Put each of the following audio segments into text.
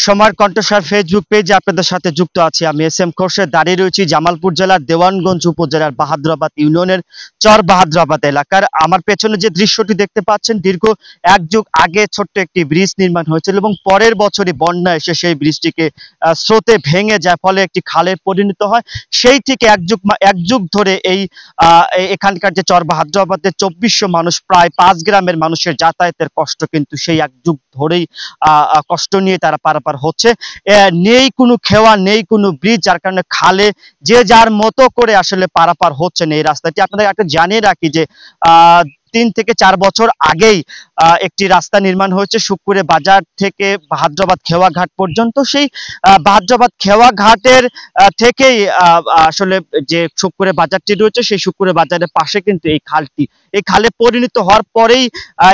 সময়ের কণ্ঠস্বর ফেসবুক পেজে আপনাদের সাথে যুক্ত আছি আমি এস.এম. খোরশেদ। দাঁড়িয়ে রয়েছি জামালপুর জেলার দেওয়ানগঞ্জ উপজেলার বাহাদুরাবাদ ইউনিয়নের চর বাহাদুরাবাদ এলাকার। আমার পেছনে যে দৃশ্যটি দেখতে পাচ্ছেন, দীর্ঘ এক যুগ আগে ছোট্ট একটি ব্রিজ নির্মাণ হয়েছিল এবং পরের বছরই বন্যা এসে সেই ব্রিজটিকে স্রোতে ভেঙে যায়, ফলে একটি খালে পরিণত হয়। সেই থেকে এক যুগ ধরে এখানকার যে চর বাহাদুরাবাদের 2400 মানুষ, প্রায় 5 গ্রামের মানুষের যাতায়াতের কষ্ট কিন্তু সেই এক যুগ ধরেই কষ্ট নিয়ে তারা পারাপার হচ্ছে। নেই কোনো খেওয়া, নেই কোনো ব্রিজ, যার কারণে খালে যে যার মতো করে আসলে পারাপার হচ্ছেন এই রাস্তাটি। আপনাদের একটা জানিয়ে রাখি যে 3 থেকে 4 বছর আগেই একটি রাস্তা নির্মাণ হয়েছে শুক্কুরে বাজার থেকে বাহাদুরাবাদ খেওয়া ঘাট পর্যন্ত। সেই বাহাদুরাবাদ খেওয়া ঘাটের থেকেই আসলে যে শুক্কুরে বাজারটি রয়েছে, সেই শুক্কুরে বাজারের পাশে কিন্তু এই খালটি, এই খালে পরিণত হওয়ার পরেই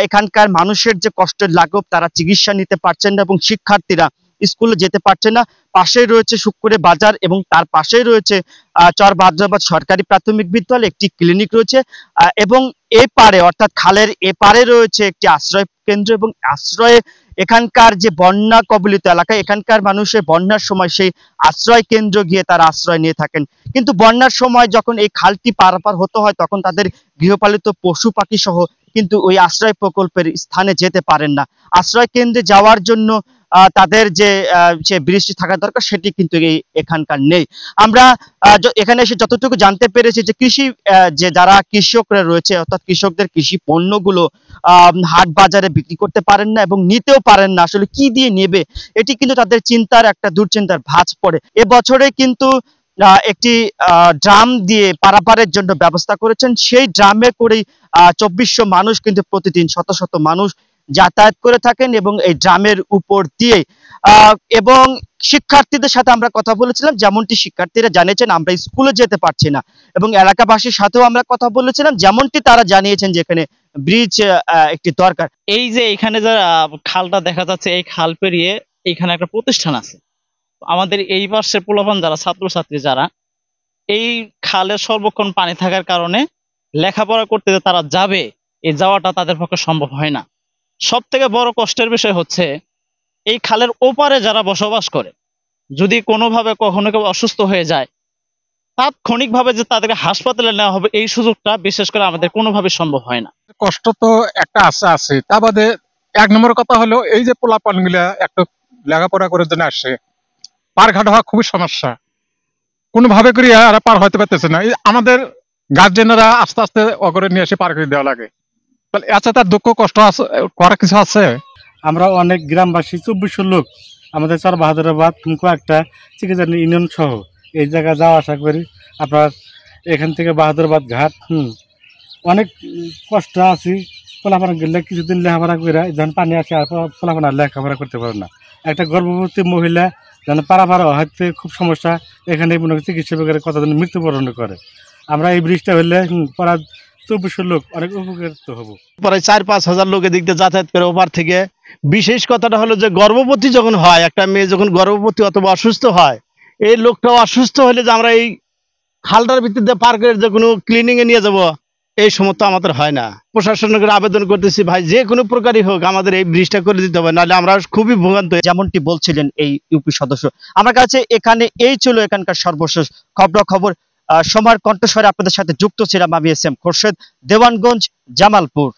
এখানকার মানুষের যে কষ্টের লাঘব, তারা চিকিৎসা নিতে পারছেন না এবং শিক্ষার্থীরা স্কুলে যেতে পারছে না। পাশেই রয়েছে শুক্কুরে বাজার এবং তার পাশেই রয়েছে চর বাহাদুরাবাদ সরকারি প্রাথমিক বিদ্যালয়, একটি ক্লিনিক রয়েছে এবং এপারে অর্থাৎ খালের এপারে রয়েছে একটি আশ্রয় কেন্দ্র এবং আশ্রয়ে এখানকার যে বন্যা কবলিত এলাকা, এখানকার মানুষের বন্যার সময় সেই আশ্রয় কেন্দ্র গিয়ে তারা আশ্রয় নিয়ে থাকেন। কিন্তু বন্যার সময় যখন এই খালটি পারাপার হতে হয়, তখন তাদের গৃহপালিত পশু পাখি সহ কিন্তু ওই আশ্রয় প্রকল্পের স্থানে যেতে পারেন না। আশ্রয় কেন্দ্রে যাওয়ার জন্য তাদের যে ব্রিজটি থাকা দরকার সেটি কিন্তু এখানকার নেই। আমরা এখানে এসে যতটুকু জানতে পেরেছি যে যে যারা কৃষকরা রয়েছে, অর্থাৎ কৃষকদের কৃষি পণ্যগুলো হাট বাজারে বিক্রি করতে পারেন না এবং নিতেও পারেন না। আসলে কি দিয়ে নেবে, এটি কিন্তু তাদের চিন্তার একটা দুশ্চিন্তার ভাঁজ পড়ে। এবছরে কিন্তু একটি ড্রাম দিয়ে পারাপারের জন্য ব্যবস্থা করেছেন। সেই ড্রামে করেই 2400 মানুষ কিন্তু প্রতিদিন শত শত মানুষ যাতায়াত করে থাকেন এবং এই ড্রামের উপর দিয়ে এবং শিক্ষার্থীদের সাথে আমরা কথা বলেছিলাম, যেমনটি শিক্ষার্থীরা জানিয়েছেন আমরা স্কুলে যেতে পারছি না, এবং এলাকাবাসীর সাথেও আমরা কথা বলেছিলাম, যেমনটি তারা জানিয়েছেন যে এখানে ব্রিজ একটি দরকার। এই যে এখানে যারা খালটা দেখা যাচ্ছে, এই খাল পেরিয়ে এখানে একটা প্রতিষ্ঠান আছে। আমাদের এই পাশের পোলাপান যারা ছাত্রছাত্রী যারা এই খালের সর্বক্ষণ পানি থাকার কারণে লেখাপড়া করতে তারা যাবে, এই যাওয়াটা তাদের পক্ষে সম্ভব হয় না। সব থেকে বড় কষ্টের বিষয় হচ্ছে এই খালের ওপারে যারা বসবাস করে, যদি কোনোভাবে কখনো কেউ অসুস্থ হয়ে যায়, তাৎক্ষণিকভাবে যে তাদেরকে হাসপাতালে নেওয়া হবে, এই সুযোগটা বিশেষ করে আমাদের কোনোভাবে সম্ভব হয় না। কষ্ট তো একটা আছে। তা বাদে 1 নম্বর কথা হলো এই যে পোলাপান গুলা একটু লেখাপড়া করার জন্য আসে, পার ঘাট হওয়া খুবই সমস্যা, কোনোভাবে করে আর পার হইতে পারতেছে না। আমাদের গার্জেনরা আস্তে আস্তে অগরে নিয়ে এসে পার করে দেওয়া লাগে। তাহলে আচ্ছা, তার দুঃখ কষ্ট আছে, করার কিছু আছে? আমরা অনেক গ্রামবাসী 2400 লোক আমাদের চর বাহাদুরাবাদ কয়েকটা চিকিৎসা ইউনিয়ন সহ এই জায়গায় যাওয়া আসা করি। আপনার এখান থেকে বাহাদুরাবাদ ঘাট অনেক কষ্ট আছি। পোলাপানা গেলে কিছুদিন লেখাপড়া করে যখন পানি আসে আর পোলাপানা লেখাপড়া করতে পারে না। একটা গর্ভবতী মহিলা যেন পারাপার হইতে খুব সমস্যা, এখানে মনে হয় চিকিৎসা বেকারে কতদিন মৃত্যুবরণ করে। আমরা এই ব্রিজটা হইলে পড়া 2400 লোক অনেক উপকৃত হবো। প্রায় 4-5 হাজার লোক এদিক দিয়ে যাতায়াত করে ওপার থেকে। বিশেষ কথাটা হলো যে গর্ভবতী যখন হয়, একটা মেয়ে যখন গর্ভবতী অথবা অসুস্থ হয়, এই লোকটাও অসুস্থ হলে যে আমরা এই খালটার ভিত্তিতে পার করে যে কোনো ক্লিনিং এ নিয়ে যাব, এই সমস্ত আমাদের হয় না। প্রশাসনের আবেদন করতেছি, ভাই যে কোনো প্রকারই হোক আমাদের এই ব্রিজটা করে দিতে হবে, নাহলে আমরা খুবই ভোগান্ত। যেমনটি বলছিলেন এই ইউপি সদস্য। আমার কাছে এখানে এই ছিল এখানকার সর্বশেষ খবর। সময়ের কণ্ঠস্বরে আপনাদের সাথে যুক্ত ছিলাম আমি এস.এম. খোরশেদ, দেওয়ানগঞ্জ, জামালপুর।